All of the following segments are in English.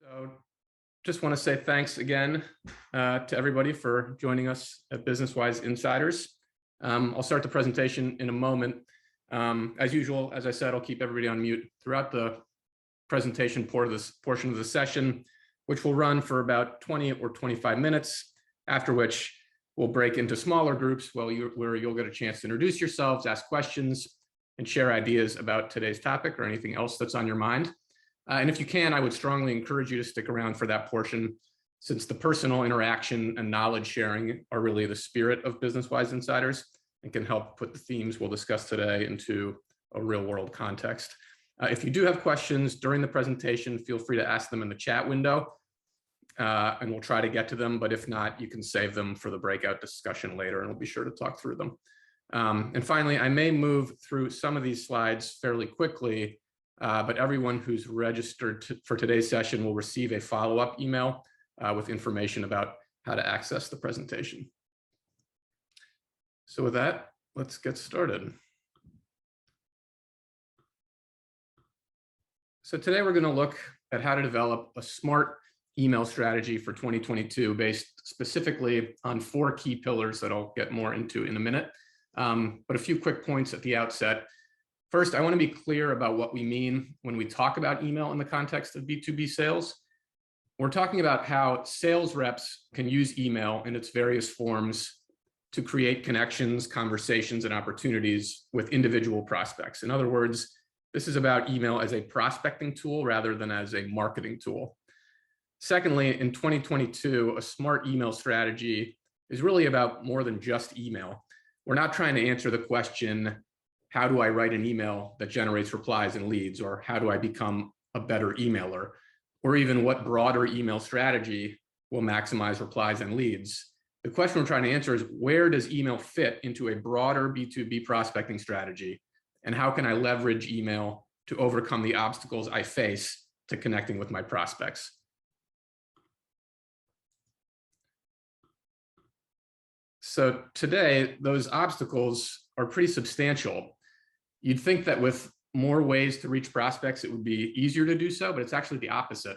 So just want to say thanks again to everybody for joining us at BusinessWise Insiders. I'll start the presentation in a moment. As usual, as I said, I'll keep everybody on mute throughout the presentation portion of the session, which will run for about 20 or 25 minutes, after which we'll break into smaller groups where you'll get a chance to introduce yourselves, ask questions, and share ideas about today's topic or anything else that's on your mind. And if you can, I would strongly encourage you to stick around for that portion, since the personal interaction and knowledge sharing are really the spirit of BusinessWise Insiders and can help put the themes we'll discuss today into a real world context. If you do have questions during the presentation, feel free to ask them in the chat window and we'll try to get to them. But if not, you can save them for the breakout discussion later and we'll be sure to talk through them. And finally, I may move through some of these slides fairly quickly, but everyone who's registered for today's session will receive a follow-up email with information about how to access the presentation. So with that, let's get started. So today we're going to look at how to develop a smart email strategy for 2022 based specifically on 4 key pillars that I'll get more into in a minute. But a few quick points at the outset. First, I want to be clear about what we mean when we talk about email in the context of B2B sales. We're talking about how sales reps can use email in its various forms to create connections, conversations, and opportunities with individual prospects. In other words, this is about email as a prospecting tool rather than as a marketing tool. Secondly, in 2022, a smart email strategy is really about more than just email. We're not trying to answer the question, how do I write an email that generates replies and leads, or how do I become a better emailer, or even what broader email strategy will maximize replies and leads. The question we're trying to answer is, where does email fit into a broader B2B prospecting strategy? And how can I leverage email to overcome the obstacles I face to connecting with my prospects? So today, those obstacles are pretty substantial. You'd think that with more ways to reach prospects, it would be easier to do so, but it's actually the opposite.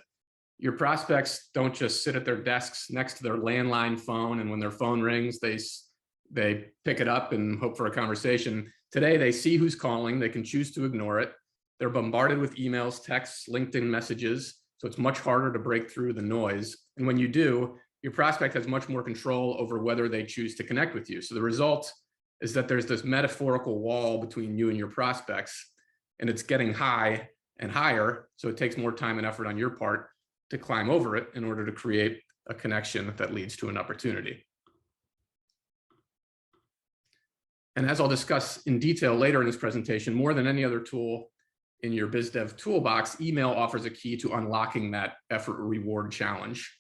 Your prospects don't just sit at their desks next to their landline phone, and when their phone rings, they pick it up and hope for a conversation. Today, they see who's calling, they can choose to ignore it. They're bombarded with emails, texts, LinkedIn messages, so it's much harder to break through the noise. And when you do, your prospect has much more control over whether they choose to connect with you. So the result is that there's this metaphorical wall between you and your prospects, and it's getting high and higher. So it takes more time and effort on your part to climb over it in order to create a connection that leads to an opportunity. And as I'll discuss in detail later in this presentation, more than any other tool in your BizDev toolbox, email offers a key to unlocking that effort reward challenge.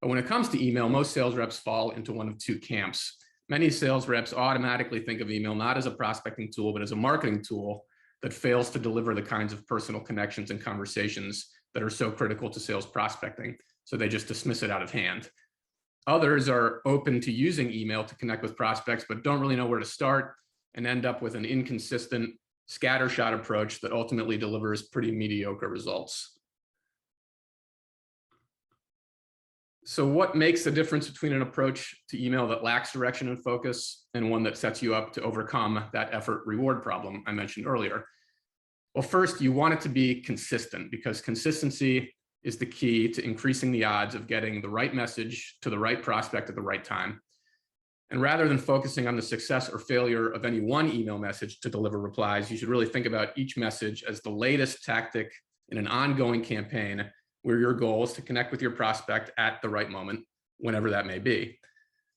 But when it comes to email, most sales reps fall into one of 2 camps. Many sales reps automatically think of email not as a prospecting tool, but as a marketing tool that fails to deliver the kinds of personal connections and conversations that are so critical to sales prospecting. So they just dismiss it out of hand. Others are open to using email to connect with prospects, but don't really know where to start and end up with an inconsistent scattershot approach that ultimately delivers pretty mediocre results. So what makes the difference between an approach to email that lacks direction and focus and one that sets you up to overcome that effort reward problem I mentioned earlier? Well, first, you want it to be consistent, because consistency is the key to increasing the odds of getting the right message to the right prospect at the right time. And rather than focusing on the success or failure of any one email message to deliver replies, you should really think about each message as the latest tactic in an ongoing campaign where your goal is to connect with your prospect at the right moment, whenever that may be.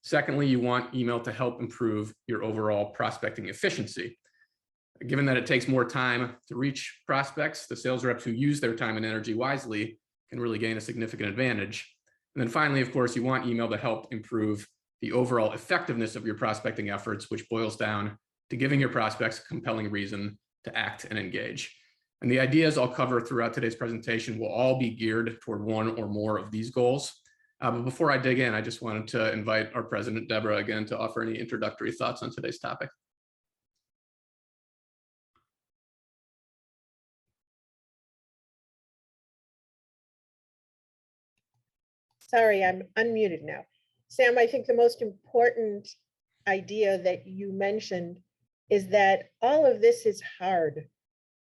Secondly, you want email to help improve your overall prospecting efficiency. Given that it takes more time to reach prospects, the sales reps who use their time and energy wisely can really gain a significant advantage. And then finally, of course, you want email to help improve the overall effectiveness of your prospecting efforts, which boils down to giving your prospects a compelling reason to act and engage. And the ideas I'll cover throughout today's presentation will all be geared toward one or more of these goals. But before I dig in, I just wanted to invite our president, Deborah, again, to offer any introductory thoughts on today's topic. Sorry, I'm unmuted now. Sam, I think the most important idea that you mentioned is that all of this is hard.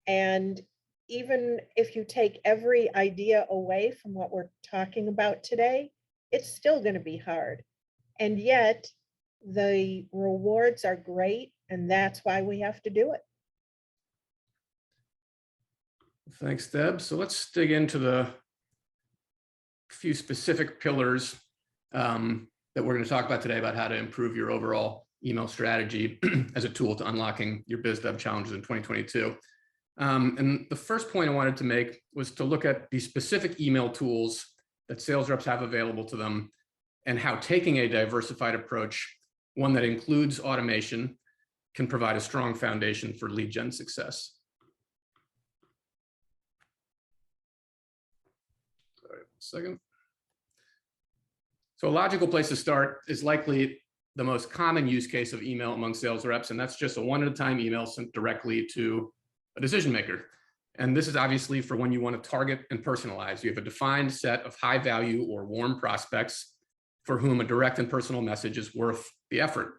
And even if you take every idea away from what we're talking about today, it's still going to be hard. And yet the rewards are great, and that's why we have to do it. Thanks, Deb. So let's dig into the few specific pillars that we're going to talk about today about how to improve your overall email strategy as a tool to unlocking your biz dev challenges in 2022. And the first point I wanted to make was to look at the specific email tools that sales reps have available to them and how taking a diversified approach, one that includes automation, can provide a strong foundation for lead gen success. Sorry, 1 second. So a logical place to start is likely the most common use case of email among sales reps, and that's just a one-at-a-time email sent directly to a decision maker. And this is obviously for when you want to target and personalize. You have a defined set of high value or warm prospects for whom a direct and personal message is worth the effort.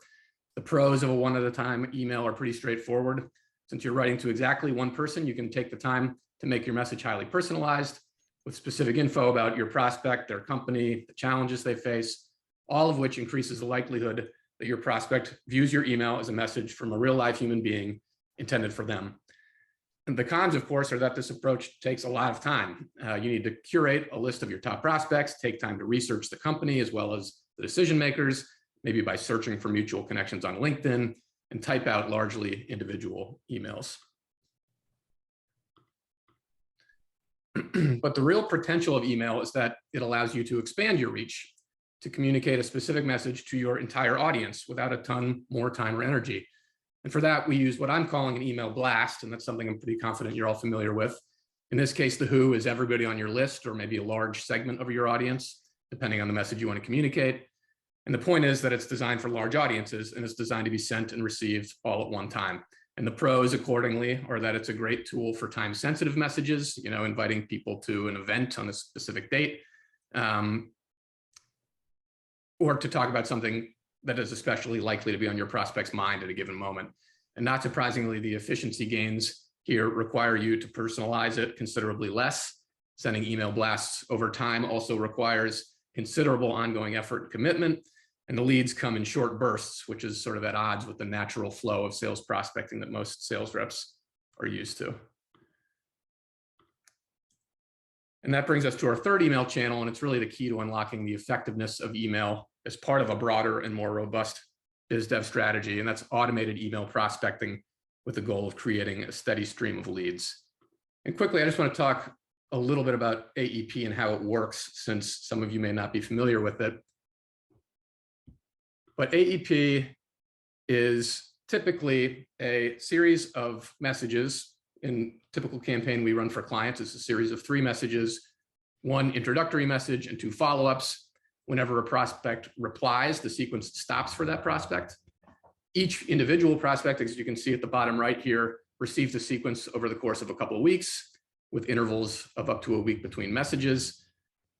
The pros of a one-at-a-time email are pretty straightforward. Since you're writing to exactly one person, you can take the time to make your message highly personalized with specific info about your prospect, their company, the challenges they face, all of which increases the likelihood that your prospect views your email as a message from a real life human being intended for them. And the cons, of course, are that this approach takes a lot of time. You need to curate a list of your top prospects, take time to research the company as well as the decision makers, maybe by searching for mutual connections on LinkedIn, and type out largely individual emails. But the real potential of email is that it allows you to expand your reach, to communicate a specific message to your entire audience without a ton more time or energy. And for that, we use what I'm calling an email blast, and that's something I'm pretty confident you're all familiar with. In this case, the who is everybody on your list, or maybe a large segment of your audience, depending on the message you want to communicate. And the point is that it's designed for large audiences, and it's designed to be sent and received all at one time. And the pros accordingly are that it's a great tool for time sensitive messages, inviting people to an event on a specific date, or to talk about something that is especially likely to be on your prospect's mind at a given moment. And not surprisingly, the efficiency gains here require you to personalize it considerably less. Sending email blasts over time also requires considerable ongoing effort and commitment. And the leads come in short bursts, which is sort of at odds with the natural flow of sales prospecting that most sales reps are used to. And that brings us to our third email channel, and it's really the key to unlocking the effectiveness of email as part of a broader and more robust biz dev strategy, and that's automated email prospecting with the goal of creating a steady stream of leads. And quickly, I just want to talk a little bit about AEP and how it works, since some of you may not be familiar with it. But AEP is typically a series of messages. In typical campaign we run for clients, it's a series of 3 messages, 1 introductory message and 2 follow-ups. Whenever a prospect replies, the sequence stops for that prospect. Each individual prospect, as you can see at the bottom right here, receives a sequence over the course of a couple of weeks with intervals of up to a week between messages.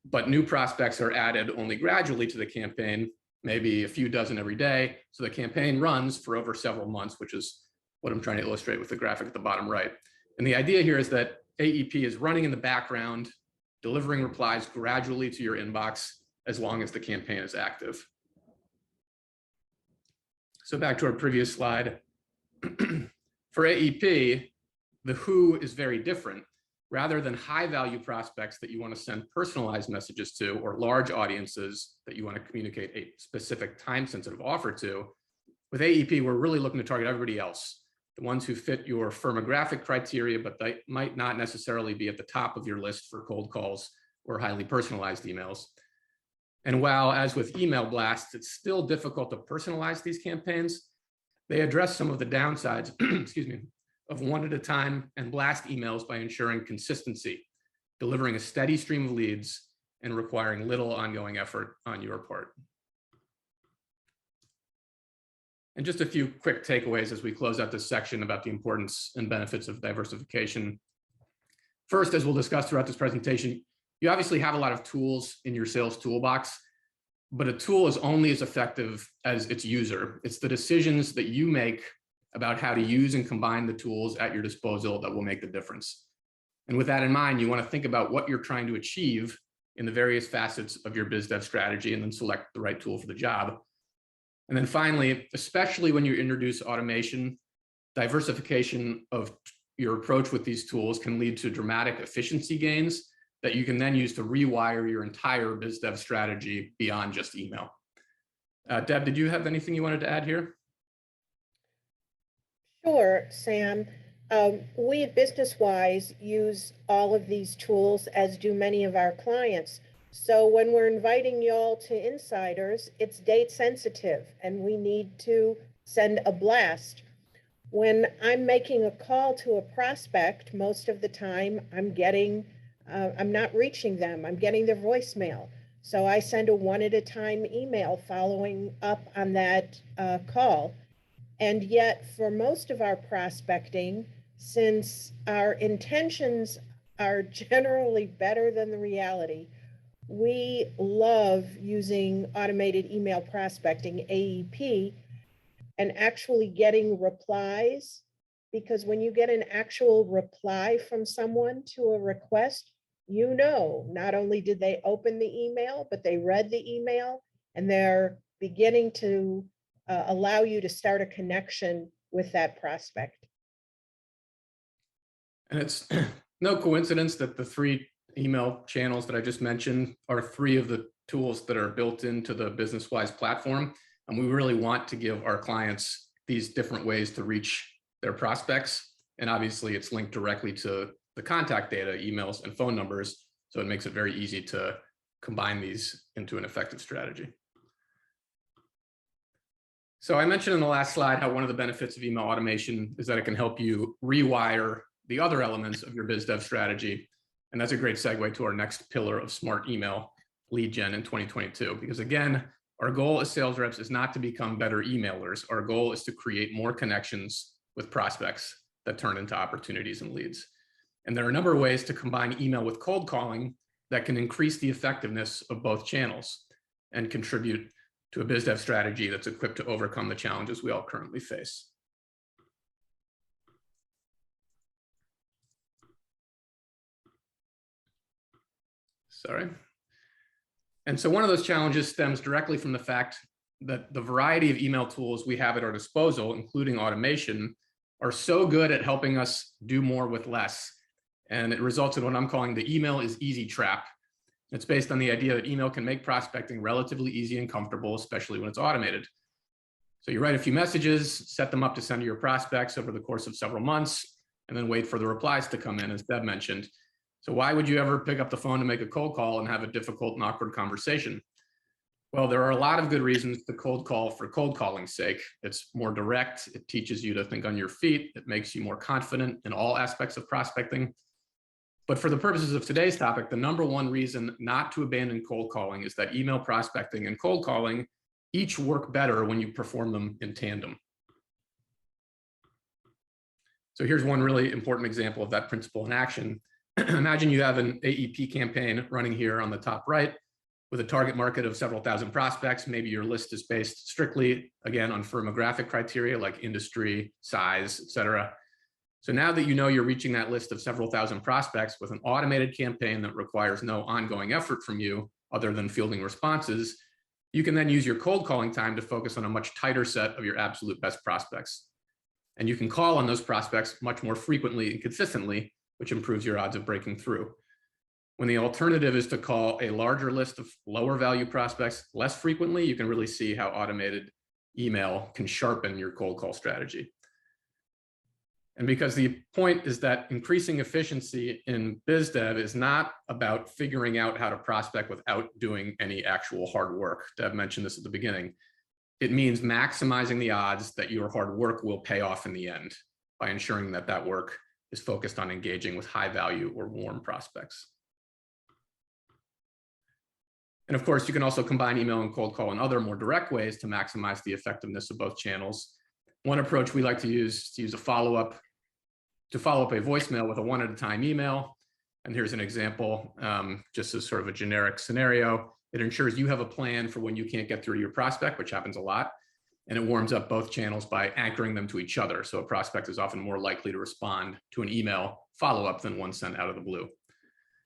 But new prospects are added only gradually to the campaign, maybe a few dozen every day. So the campaign runs for over several months, which is what I'm trying to illustrate with the graphic at the bottom right. And the idea here is that AEP is running in the background, delivering replies gradually to your inbox as long as the campaign is active. So back to our previous slide. For AEP, the who is very different. Rather than high value prospects that you want to send personalized messages to, or large audiences that you want to communicate a specific time sensitive offer to, with AEP, we're really looking to target everybody else, the ones who fit your firmographic criteria, but they might not necessarily be at the top of your list for cold calls or highly personalized emails. And while, as with email blasts, it's still difficult to personalize these campaigns, they address some of the downsides, excuse me, of one-at-a-time and blast emails by ensuring consistency, delivering a steady stream of leads, and requiring little ongoing effort on your part. And just a few quick takeaways as we close out this section about the importance and benefits of diversification. First, as we'll discuss throughout this presentation, You obviously have a lot of tools in your sales toolbox, but a tool is only as effective as its user. It's the decisions that you make about how to use and combine the tools at your disposal that will make the difference. And with that in mind, you want to think about what you're trying to achieve in the various facets of your biz dev strategy, and then select the right tool for the job. And then finally, especially when you introduce automation, diversification of your approach with these tools can lead to dramatic efficiency gains that you can then use to rewire your entire biz dev strategy beyond just email. Deb, did you have anything you wanted to add here? Sure, Sam. We at BusinessWise use all of these tools, as do many of our clients. So when we're inviting y'all to Insiders, it's date sensitive and we need to send a blast. When I'm making a call to a prospect, most of the time I'm not reaching them. I'm getting their voicemail. So I send a one at a time email following up on that call. And yet for most of our prospecting, since our intentions are generally better than the reality, we love using automated email prospecting, AEP, and actually getting replies, because when you get an actual reply from someone to a request, you know, not only did they open the email, but they read the email and they're beginning to allow you to start a connection with that prospect. And it's no coincidence that the 3 email channels that I just mentioned are 3 of the tools that are built into the BusinessWise platform. And we really want to give our clients these different ways to reach their prospects. And obviously it's linked directly to the contact data, emails and phone numbers. So it makes it very easy to combine these into an effective strategy. So I mentioned in the last slide how one of the benefits of email automation is that it can help you rewire the other elements of your biz dev strategy. And that's a great segue to our next pillar of smart email, lead gen in 2022. Because again, our goal as sales reps is not to become better emailers. Our goal is to create more connections with prospects that turn into opportunities and leads. And there are a number of ways to combine email with cold calling that can increase the effectiveness of both channels and contribute to a biz dev strategy that's equipped to overcome the challenges we all currently face. Sorry. And so one of those challenges stems directly from the fact that the variety of email tools we have at our disposal, including automation, are so good at helping us do more with less. And it results in what I'm calling the email is easy trap. It's based on the idea that email can make prospecting relatively easy and comfortable, especially when it's automated. So you write a few messages, set them up to send to your prospects over the course of several months, and then wait for the replies to come in, as Deb mentioned. So why would you ever pick up the phone to make a cold call and have a difficult and awkward conversation? Well, there are a lot of good reasons to cold call for cold calling's sake. It's more direct. It teaches you to think on your feet. It makes you more confident in all aspects of prospecting. But for the purposes of today's topic, the number one reason not to abandon cold calling is that email prospecting and cold calling each work better when you perform them in tandem. So here's one really important example of that principle in action. Imagine you have an AEP campaign running here on the top right with a target market of several thousand prospects. Maybe your list is based strictly, again, on firmographic criteria like industry, size, et cetera. So now that you know you're reaching that list of several thousand prospects with an automated campaign that requires no ongoing effort from you other than fielding responses, you can then use your cold calling time to focus on a much tighter set of your absolute best prospects. And you can call on those prospects much more frequently and consistently, which improves your odds of breaking through. When the alternative is to call a larger list of lower value prospects less frequently, you can really see how automated email can sharpen your cold call strategy. And because the point is that increasing efficiency in biz dev is not about figuring out how to prospect without doing any actual hard work. Deb mentioned this at the beginning. It means maximizing the odds that your hard work will pay off in the end by ensuring that that work is focused on engaging with high value or warm prospects. And of course, you can also combine email and cold call in other more direct ways to maximize the effectiveness of both channels. One approach we like to use is to use a follow-up a voicemail with a one at a time email. And here's an example, just as sort of a generic scenario. It ensures you have a plan for when you can't get through to your prospect, which happens a lot. And it warms up both channels by anchoring them to each other. So a prospect is often more likely to respond to an email follow-up than one sent out of the blue.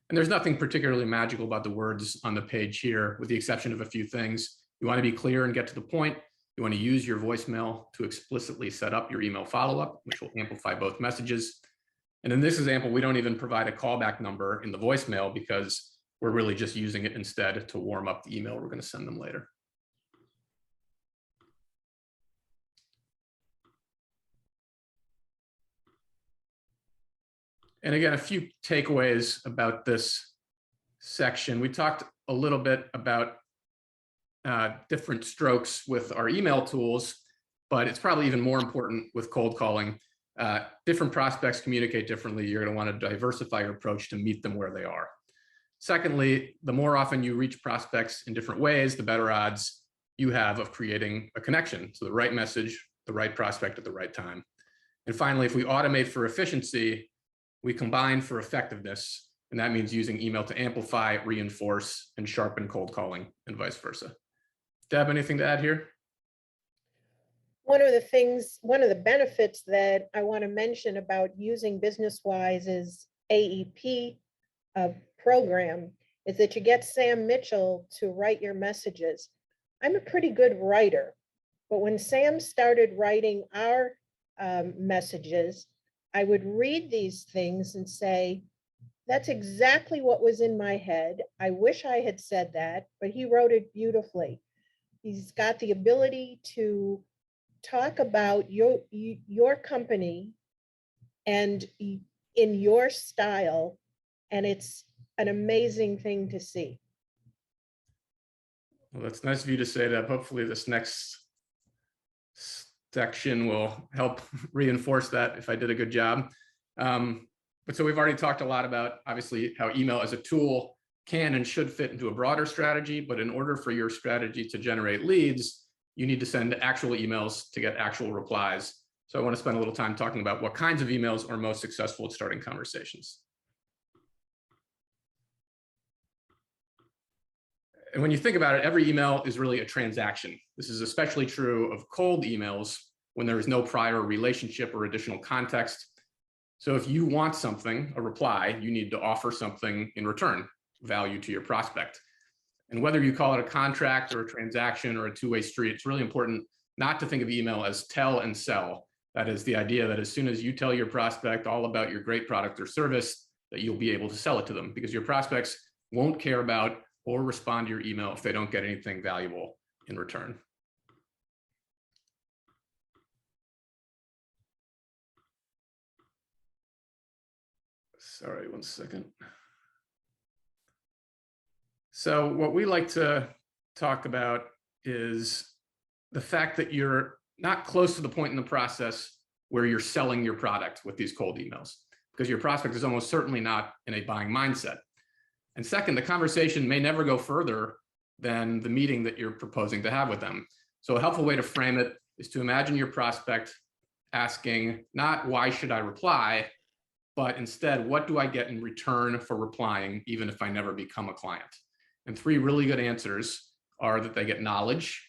And there's nothing particularly magical about the words on the page here, with the exception of a few things. You want to be clear and get to the point. You want to use your voicemail to explicitly set up your email follow-up, which will amplify both messages. And in this example, we don't even provide a callback number in the voicemail because we're really just using it instead to warm up the email we're going to send them later. And again, a few takeaways about this section. We talked a little bit about different strokes with our email tools, but it's probably even more important with cold calling. Different prospects communicate differently. You're going to want to diversify your approach to meet them where they are. Secondly, the more often you reach prospects in different ways, the better odds you have of creating a connection to the right message, the right prospect at the right time. And finally, if we automate for efficiency, we combine for effectiveness, and that means using email to amplify, reinforce, and sharpen cold calling, and vice versa. Deb, anything to add here? One of the benefits that I want to mention about using BusinessWise's AEP program is that you get Sam Mitchell to write your messages. I'm a pretty good writer, but when Sam started writing our messages, I would read these things and say, that's exactly what was in my head. I wish I had said that, but he wrote it beautifully. He's got the ability to talk about your company and in your style, and it's an amazing thing to see. Well, that's nice of you to say that. Hopefully this next section will help reinforce that if I did a good job. But so we've already talked a lot about, obviously, how email as a tool can and should fit into a broader strategy, but in order for your strategy to generate leads, you need to send actual emails to get actual replies. So I want to spend a little time talking about what kinds of emails are most successful at starting conversations. And when you think about it, every email is really a transaction. This is especially true of cold emails when there is no prior relationship or additional context. So if you want something, a reply, you need to offer something in return, value to your prospect. And whether you call it a contract or a transaction or a two-way street, it's really important not to think of email as tell and sell. That is the idea that as soon as you tell your prospect all about your great product or service, that you'll be able to sell it to them, because your prospects won't care about or respond to your email if they don't get anything valuable in return. Sorry, one second. So what we like to talk about is the fact that you're not close to the point in the process where you're selling your product with these cold emails, because your prospect is almost certainly not in a buying mindset. And second, the conversation may never go further than the meeting that you're proposing to have with them. So a helpful way to frame it is to imagine your prospect asking not why should I reply, but instead, what do I get in return for replying, even if I never become a client? And three really good answers are that they get knowledge,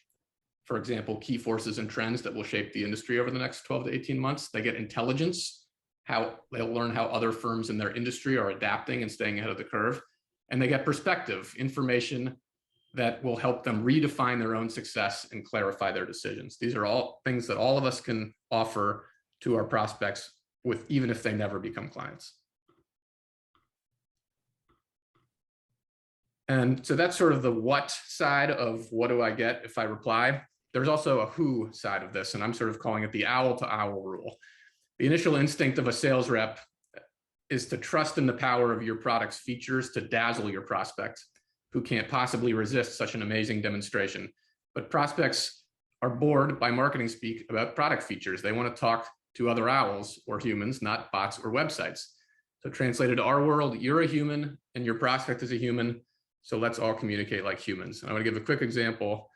for example, key forces and trends that will shape the industry over the next 12 to 18 months. They get intelligence, how they'll learn how other firms in their industry are adapting and staying ahead of the curve. And they get perspective, information that will help them redefine their own success and clarify their decisions. These are all things that all of us can offer to our prospects, with even if they never become clients. And so that's sort of the what side of what do I get if I reply. There's also a who side of this, and I'm sort of calling it the owl to owl rule. The initial instinct of a sales rep is to trust in the power of your product's features to dazzle your prospect, who can't possibly resist such an amazing demonstration. But prospects are bored by marketing speak about product features. They want to talk to other owls or humans, not bots or websites. So translated to our world, you're a human and your prospect is a human. So let's all communicate like humans. And I want to give a quick example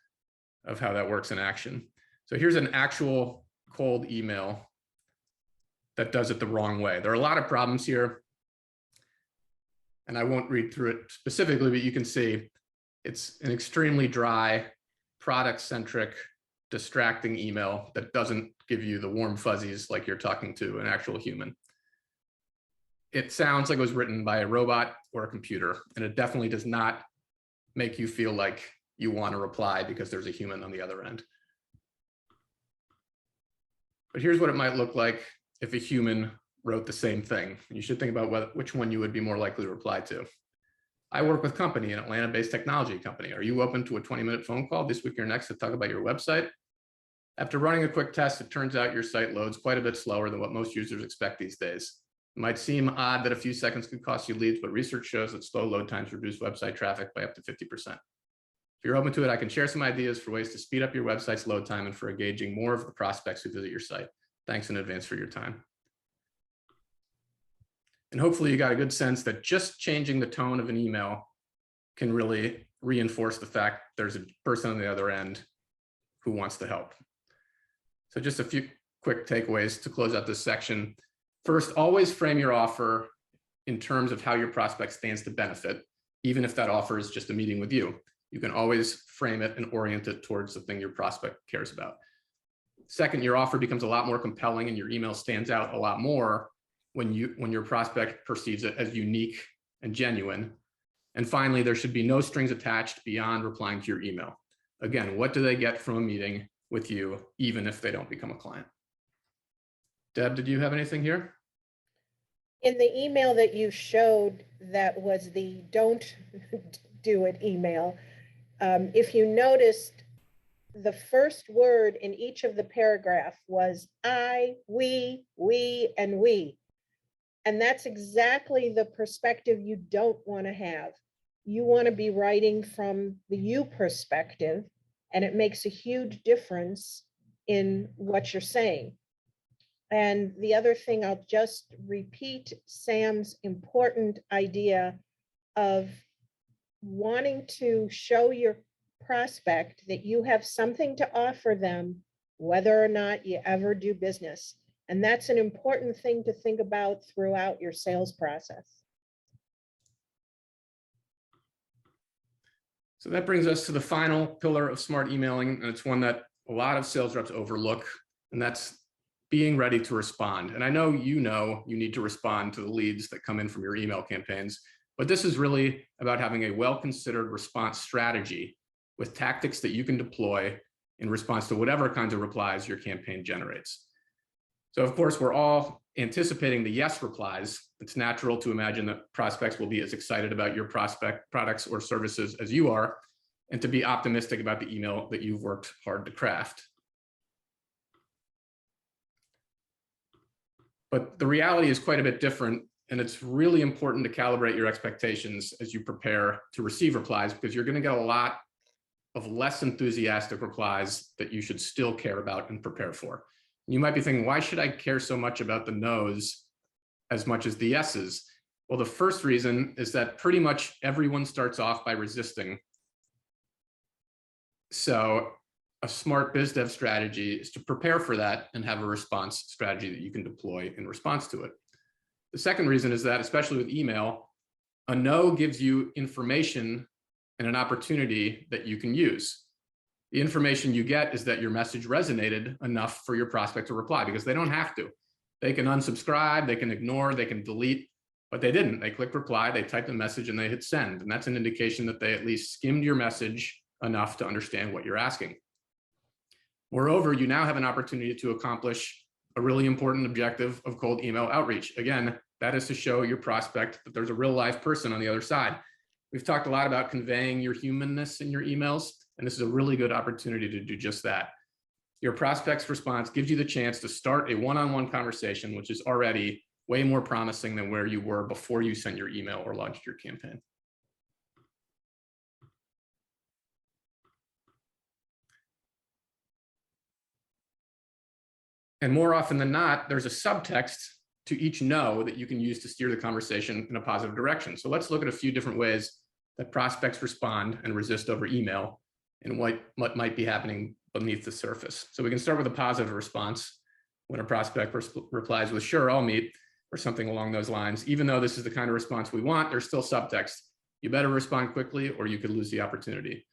of how that works in action. So here's an actual cold email that does it the wrong way. There are a lot of problems here. And I won't read through it specifically, but you can see it's an extremely dry, product-centric, distracting email that doesn't give you the warm fuzzies like you're talking to an actual human. It sounds like it was written by a robot or a computer, and it definitely does not make you feel like you want to reply because there's a human on the other end. But here's what it might look like if a human wrote the same thing. You should think about which one you would be more likely to reply to. I work with company, an Atlanta-based technology company. Are you open to a 20-minute phone call this week or next to talk about your website? After running a quick test, it turns out your site loads quite a bit slower than what most users expect these days. It might seem odd that a few seconds could cost you leads, but research shows that slow load times reduce website traffic by up to 50%. If you're open to it, I can share some ideas for ways to speed up your website's load time and for engaging more of the prospects who visit your site. Thanks in advance for your time. And hopefully you got a good sense that just changing the tone of an email can really reinforce the fact there's a person on the other end who wants to help. So just a few quick takeaways to close out this section. First, always frame your offer in terms of how your prospect stands to benefit, even if that offer is just a meeting with you. You can always frame it and orient it towards the thing your prospect cares about. Second, your offer becomes a lot more compelling and your email stands out a lot more when your prospect perceives it as unique and genuine. And finally, there should be no strings attached beyond replying to your email. Again, what do they get from a meeting with you, even if they don't become a client? Deb, did you have anything here? In the email that you showed, that was the don't do it email. If you noticed, the first word in each of the paragraph was I, we, and we. And that's exactly the perspective you don't want to have. You want to be writing from the you perspective, and it makes a huge difference in what you're saying. And the other thing, I'll just repeat Sam's important idea of wanting to show your prospect that you have something to offer them, whether or not you ever do business. And that's an important thing to think about throughout your sales process. So that brings us to the final pillar of smart emailing, and it's one that a lot of sales reps overlook, and that's being ready to respond. And I know you need to respond to the leads that come in from your email campaigns, but this is really about having a well-considered response strategy with tactics that you can deploy in response to whatever kinds of replies your campaign generates. So of course, we're all anticipating the yes replies. It's natural to imagine that prospects will be as excited about your prospect products or services as you are, and to be optimistic about the email that you've worked hard to craft. But the reality is quite a bit different, and it's really important to calibrate your expectations as you prepare to receive replies, because you're going to get a lot of less enthusiastic replies that you should still care about and prepare for. You might be thinking, why should I care so much about the no's as much as the yeses? Well, the first reason is that pretty much everyone starts off by resisting. So a smart biz dev strategy is to prepare for that and have a response strategy that you can deploy in response to it. The second reason is that, especially with email, a no gives you information and an opportunity that you can use. The information you get is that your message resonated enough for your prospect to reply, because they don't have to. They can unsubscribe, they can ignore, they can delete, but they didn't. They clicked reply, they typed the message, and they hit send. And that's an indication that they at least skimmed your message enough to understand what you're asking. Moreover, you now have an opportunity to accomplish a really important objective of cold email outreach. Again, that is to show your prospect that there's a real live person on the other side. We've talked a lot about conveying your humanness in your emails, and this is a really good opportunity to do just that. Your prospect's response gives you the chance to start a one-on-one conversation, which is already way more promising than where you were before you sent your email or launched your campaign. And more often than not, there's a subtext to each no that you can use to steer the conversation in a positive direction. So let's look at a few different ways that prospects respond and resist over email and what might be happening beneath the surface. So we can start with a positive response. When a prospect replies with, sure, I'll meet, or something along those lines. Even though this is the kind of response we want, there's still subtext. You better respond quickly or you could lose the opportunity.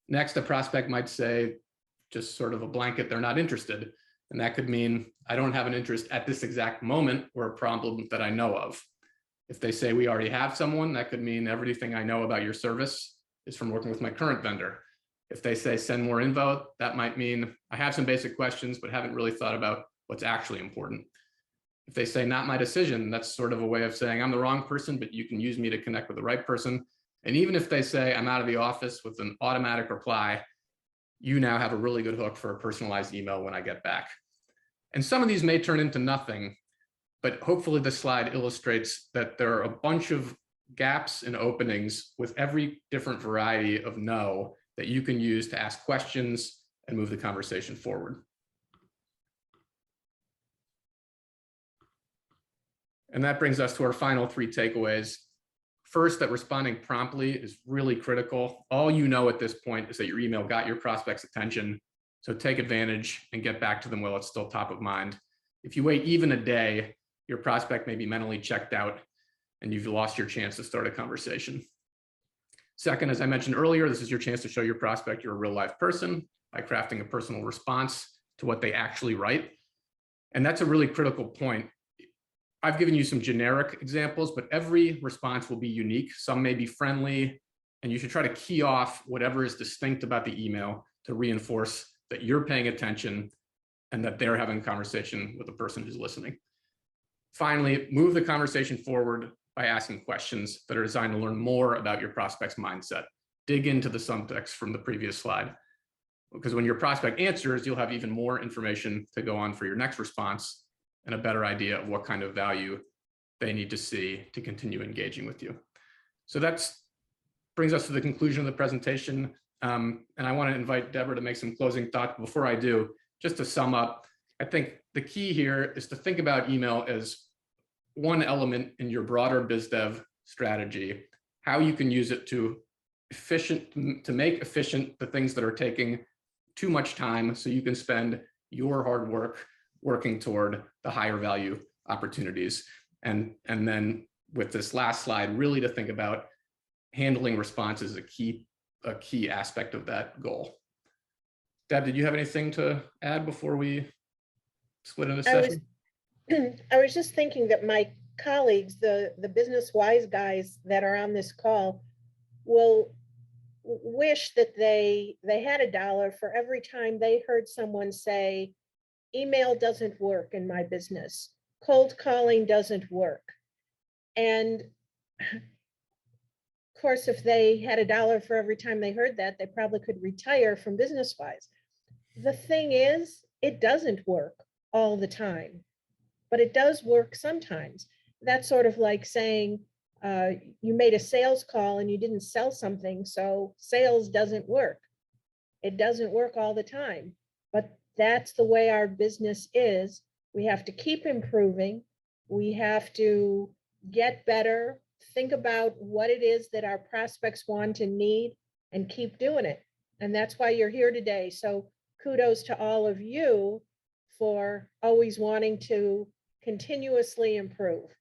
Next, a prospect might say, just sort of a blanket, they're not interested. And that could mean I don't have an interest at this exact moment or a problem that I know of. If they say we already have someone, that could mean everything I know about your service is from working with my current vendor. If they say send more info, that might mean I have some basic questions, but haven't really thought about what's actually important. If they say not my decision, that's sort of a way of saying I'm the wrong person, but you can use me to connect with the right person. And even if they say I'm out of the office with an automatic reply, you now have a really good hook for a personalized email when I get back. And some of these may turn into nothing, but hopefully this slide illustrates that there are a bunch of gaps and openings with every different variety of no that you can use to ask questions and move the conversation forward. And that brings us to our final three takeaways. First, that responding promptly is really critical. All you know at this point is that your email got your prospect's attention. So take advantage and get back to them while it's still top of mind. If you wait even a day, your prospect may be mentally checked out and you've lost your chance to start a conversation. Second, as I mentioned earlier, this is your chance to show your prospect you're a real life person by crafting a personal response to what they actually write. And that's a really critical point. I've given you some generic examples, but every response will be unique. Some may be friendly, and you should try to key off whatever is distinct about the email to reinforce that you're paying attention and that they're having a conversation with the person who's listening. Finally, move the conversation forward by asking questions that are designed to learn more about your prospect's mindset. Dig into the subtext from the previous slide, because when your prospect answers, you'll have even more information to go on for your next response and a better idea of what kind of value they need to see to continue engaging with you. So that brings us to the conclusion of the presentation. And I want to invite Deborah to make some closing thoughts. Before I do, just to sum up, I think the key here is to think about email as one element in your broader biz dev strategy, how you can use it to make efficient the things that are taking too much time so you can spend your hard work working toward the higher value opportunities. And then with this last slide, really to think about handling responses as a key aspect of that goal. Deb, did you have anything to add before we split in this session? I was just thinking that my colleagues, the business wise guys that are on this call, will wish that they had $1 for every time they heard someone say, email doesn't work in my business. Cold calling doesn't work. And of course, if they had $1 for every time they heard that, they probably could retire from Business Wise. The thing is, it doesn't work all the time, but it does work sometimes. That's sort of like saying you made a sales call and you didn't sell something, so sales doesn't work. It doesn't work all the time, but that's the way our business is. We have to keep improving. We have to get better, think about what it is that our prospects want and need, and keep doing it. And that's why you're here today. So kudos to all of you for always wanting to continuously improve.